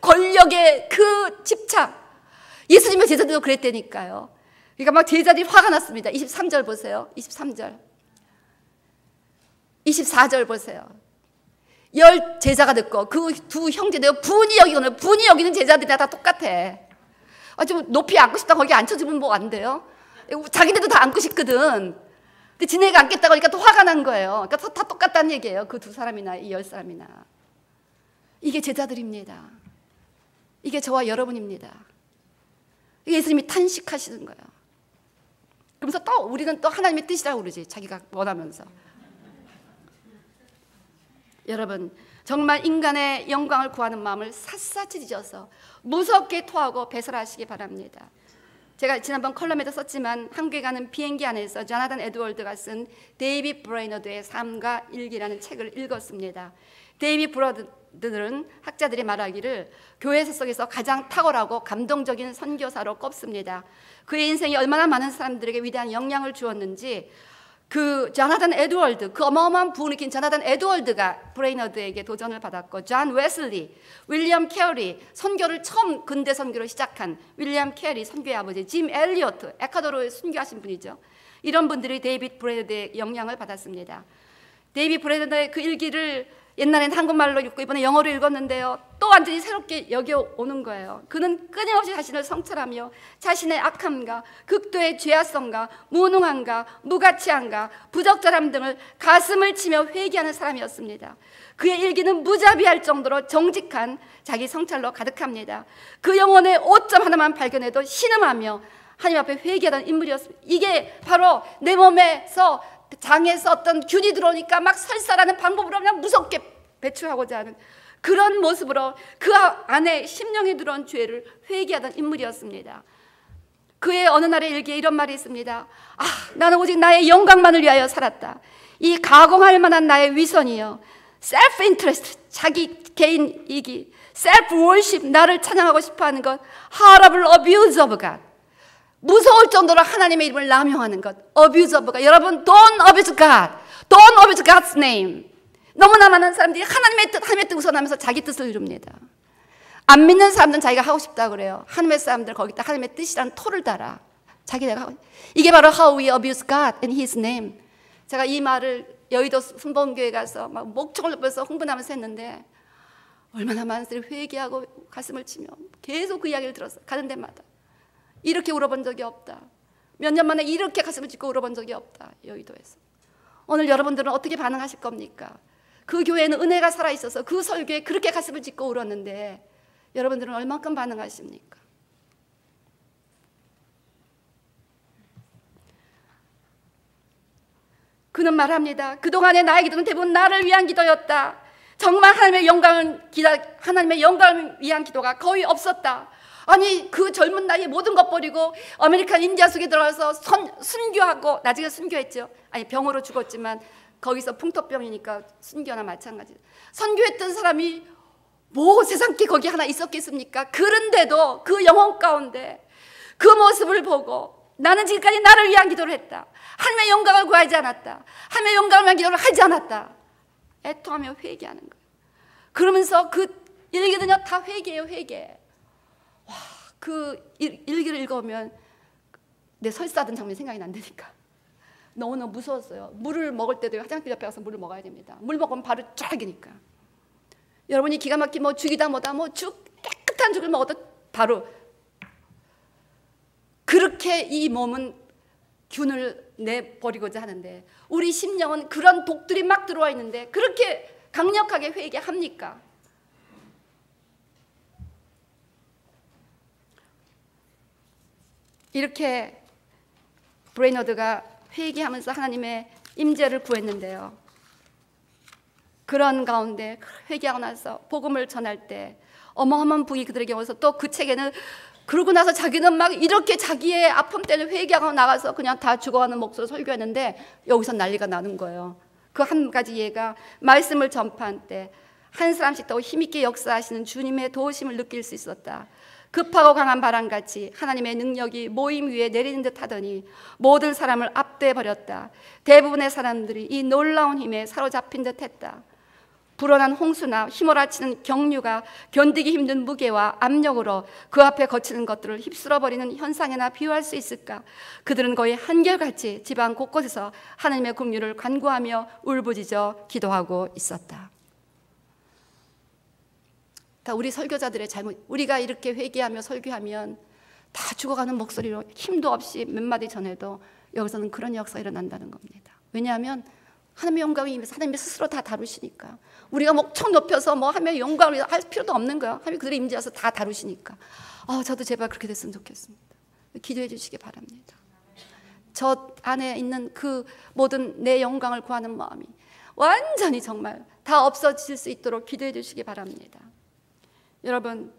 권력의 그 집착. 예수님의 제자들도 그랬다니까요. 그러니까 막 제자들이 화가 났습니다. 23절 보세요. 23절. 24절 보세요. 10 제자가 듣고 그 두 형제들 분이 여기는 제자들이 다 똑같아. 좀 높이 앉고 싶다 거기 앉혀주면 뭐 안 돼요? 자기네도 다 앉고 싶거든. 근데 지네가 앉겠다고 하니까 또 화가 난 거예요. 그러니까 다 똑같다는 얘기예요. 그 두 사람이나 이 10사람이나. 이게 제자들입니다. 이게 저와 여러분입니다. 예수님이 탄식하시는 거예요. 그러면서 또 우리는 또 하나님의 뜻이라고 그러지. 자기가 원하면서. 여러분, 정말 인간의 영광을 구하는 마음을 샅샅이 뒤져서 무섭게 토하고 배설하시기 바랍니다. 제가 지난번 컬럼에도 썼지만 한국에 가는 비행기 안에서 조나단 에드월드가 쓴 데이빗 브레이너드의 삶과 일기라는 책을 읽었습니다. 데이빗 브레이너드는 학자들이 말하기를 교회 속에서 가장 탁월하고 감동적인 선교사로 꼽습니다. 그의 인생이 얼마나 많은 사람들에게 위대한 영향을 주었는지 그 조나단 에드월드, 그 어마어마한 부흥을 일으킨 조나단 에드월드가 브레이너드에게 도전을 받았고, 존 웨슬리, 윌리엄 캐리, 선교를 처음 근대 선교를 시작한 윌리엄 캐리 선교의 아버지, 짐 엘리어트, 에콰도르에 순교하신 분이죠. 이런 분들이 데이빗 브레이너드의 영향을 받았습니다. 데이빗 브레이너드의 그 일기를 옛날에는 한국말로 읽고 이번에 영어로 읽었는데요. 또 완전히 새롭게 여겨오는 거예요. 그는 끊임없이 자신을 성찰하며 자신의 악함과 극도의 죄악성과 무능함과 무가치함과 부적절함 등을 가슴을 치며 회개하는 사람이었습니다. 그의 일기는 무자비할 정도로 정직한 자기 성찰로 가득합니다. 그 영혼의 오점 하나만 발견해도 신음하며 하나님 앞에 회개하던 인물이었습니다. 이게 바로 내 몸에서 장에서 어떤 균이 들어오니까 막 설사라는 방법으로 그냥 무섭게 배출하고자 하는 그런 모습으로 그 안에 심령에 들어온 죄를 회개하던 인물이었습니다. 그의 어느 날의 일기에 이런 말이 있습니다. 나는 오직 나의 영광만을 위하여 살았다. 이 가공할 만한 나의 위선이요, self interest, 자기 개인 이기, self worship, 나를 찬양하고 싶어하는 것, horrible abuse of God, 무서울 정도로 하나님의 이름을 남용하는 것, abuse of God. 여러분, don't abuse God, Don't abuse God's name. 너무나 많은 사람들이 하나님의 뜻 우선하면서 자기 뜻을 이룹니다. 안 믿는 사람들은 자기가 하고 싶다 그래요. 하나님의 사람들 거기다 하나님의 뜻이라는 토를 달아. 자기네가 하고. 이게 바로 how we abuse God and His name. 제가 이 말을 여의도 순복음교회 가서 막 목청을 높여서 흥분하면서 했는데 얼마나 많은 사람들이 회개하고 가슴을 치며 계속 그 이야기를 들었어요. 가는 데마다. 이렇게 울어본 적이 없다. 몇 년 만에 이렇게 가슴을 찢고 울어본 적이 없다. 여의도에서. 오늘 여러분들은 어떻게 반응하실 겁니까? 그 교회에는 은혜가 살아있어서 그 설교에 그렇게 가슴을 찢고 울었는데 여러분들은 얼만큼 반응하십니까? 그는 말합니다. 그동안의 나의 기도는 대부분 나를 위한 기도였다. 정말 하나님의 영광을 위한 기도가 거의 없었다. 아니 그 젊은 나이에 모든 것 버리고 아메리칸 인디아 속에 들어가서 순교하고 나중에 순교했죠. 아니 병으로 죽었지만 거기서 풍토병이니까 순교나 마찬가지. 선교했던 사람이 뭐 세상께 거기 하나 있었겠습니까? 그런데도 그 영혼 가운데 그 모습을 보고 나는 지금까지 나를 위한 기도를 했다. 하나님의 영광을 구하지 않았다. 하나님의 영광을 위한 기도를 하지 않았다. 애통하며 회개하는 거예요. 그러면서 그 일기는요 다 회개예요. 회개. 와, 그 일기를 읽어보면 내 설사하던 장면이 생각이 난다니까. 너무너무 무서웠어요. 물을 먹을 때도 화장실 옆에 가서 물을 먹어야 됩니다. 물 먹으면 바로 쫙이니까. 여러분이 기가 막힌 뭐 죽이다 뭐다 뭐 깨끗한 죽을 먹어도 바로 그렇게 이 몸은 균을 내버리고자 하는데 우리 심령은 그런 독들이 막 들어와 있는데 그렇게 강력하게 회개합니까? 이렇게 브레이너드가 회개하면서 하나님의 임재를 구했는데요. 그런 가운데 회개하고 나서 복음을 전할 때 어마어마한 복이 그들에게 와서 또 그 책에는 그러고 나서 자기는 막 이렇게 자기의 아픔 때문에 회개하고 나가서 그냥 다 죽어가는 목소리로 설교했는데 여기서 난리가 나는 거예요. 그 한 가지 예가 말씀을 전파할 때 한 사람씩 더 힘있게 역사하시는 주님의 도우심을 느낄 수 있었다. 급하고 강한 바람같이 하나님의 능력이 모임 위에 내리는 듯 하더니 모든 사람을 압도해 버렸다. 대부분의 사람들이 이 놀라운 힘에 사로잡힌 듯 했다. 불어난 홍수나 휘몰아치는 경류가 견디기 힘든 무게와 압력으로 그 앞에 거치는 것들을 휩쓸어버리는 현상에나 비유할 수 있을까? 그들은 거의 한결같이 지방 곳곳에서 하나님의 긍휼을 간구하며 울부짖어 기도하고 있었다. 다 우리 설교자들의 잘못. 우리가 이렇게 회개하며 설교하면 다 죽어가는 목소리로 힘도 없이 몇 마디 전해도 여기서는 그런 역사가 일어난다는 겁니다. 왜냐하면 하나님의 영광이 임해서 하나님이 스스로 다 다루시니까. 우리가 목청 높여서 뭐 하나님의 영광을 할 필요도 없는 거야. 하나님이 그들의 임재에서 다 다루시니까. 저도 제발 그렇게 됐으면 좋겠습니다. 기도해 주시기 바랍니다. 저 안에 있는 그 모든 내 영광을 구하는 마음이 완전히 정말 다 없어질 수 있도록 기도해 주시기 바랍니다. 여러분,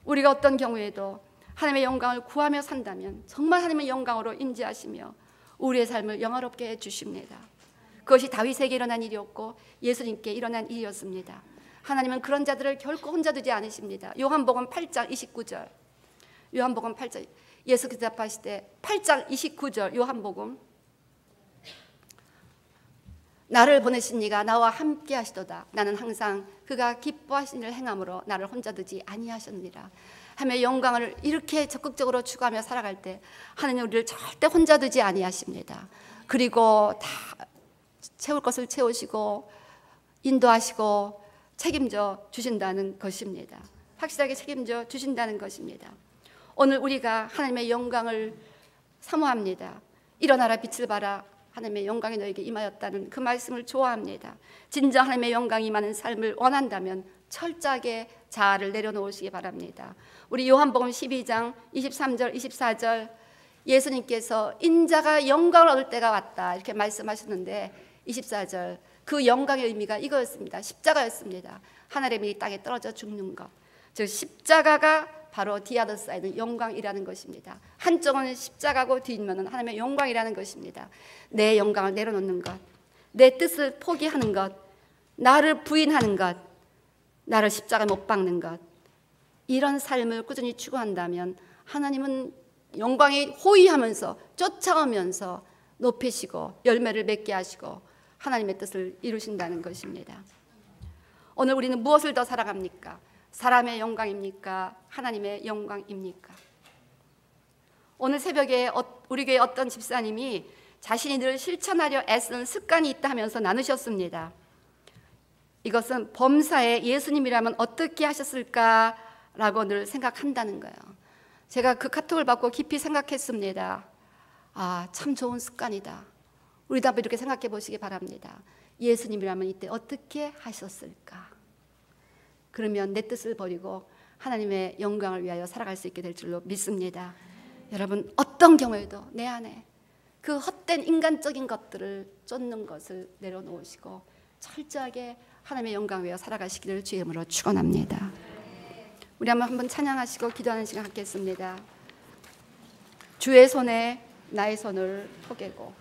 우리가 어떤 경우에도 하나님의 영광을 구하며 산다면 정말 하나님의 영광으로 임재하시며 우리의 삶을 영화롭게 해주십니다. 그것이 다윗에게 일어난 일이었고 예수님께 일어난 일이었습니다. 하나님은 그런 자들을 결코 혼자 두지 않으십니다. 요한복음 8장 29절. 요한복음 8장 예수께서 대답하실 때 8장 29절 요한복음 나를 보내신 이가 나와 함께 하시도다. 나는 항상 그가 기뻐하신 일을 행함으로 나를 혼자 두지 아니하셨느니라. 하며 영광을 이렇게 적극적으로 추구하며 살아갈 때 하나님 우리를 절대 혼자 두지 아니하십니다. 그리고 다 채울 것을 채우시고 인도하시고 책임져 주신다는 것입니다. 확실하게 책임져 주신다는 것입니다. 오늘 우리가 하나님의 영광을 사모합니다. 일어나라 빛을 발하 하나님의 영광이 너에게 임하였다는 그 말씀을 좋아합니다. 진정 하나님의 영광이 임하는 삶을 원한다면 철저하게 자아를 내려놓으시기 바랍니다. 우리 요한복음 12장 23절 24절 예수님께서 인자가 영광을 얻을 때가 왔다 이렇게 말씀하셨는데 24절 그 영광의 의미가 이거였습니다. 십자가였습니다. 하늘의 땅에 떨어져 죽는 것. 즉 십자가가 바로 디아더 사이드 영광이라는 것입니다. 한쪽은 십자가고 뒷면은 하나님의 영광이라는 것입니다. 내 영광을 내려놓는 것, 내 뜻을 포기하는 것, 나를 부인하는 것, 나를 십자가에 못 박는 것, 이런 삶을 꾸준히 추구한다면 하나님은 영광이 호위하면서 쫓아오면서 높이시고 열매를 맺게 하시고 하나님의 뜻을 이루신다는 것입니다. 오늘 우리는 무엇을 더 사랑합니까? 사람의 영광입니까? 하나님의 영광입니까? 오늘 새벽에 우리 교회 어떤 집사님이 자신이 늘 실천하려 애쓰는 습관이 있다 하면서 나누셨습니다. 이것은 범사에 예수님이라면 어떻게 하셨을까라고 늘 생각한다는 거예요. 제가 그 카톡을 받고 깊이 생각했습니다. 아, 참 좋은 습관이다. 우리도 한번 이렇게 생각해 보시기 바랍니다. 예수님이라면 이때 어떻게 하셨을까? 그러면 내 뜻을 버리고 하나님의 영광을 위하여 살아갈 수 있게 될 줄로 믿습니다. 여러분, 어떤 경우에도 내 안에 그 헛된 인간적인 것들을 쫓는 것을 내려놓으시고 철저하게 하나님의 영광을 위하여 살아가시기를 주의 이름으로 축원합니다. 우리 한번 찬양하시고 기도하는 시간 갖겠습니다. 주의 손에 나의 손을 포개고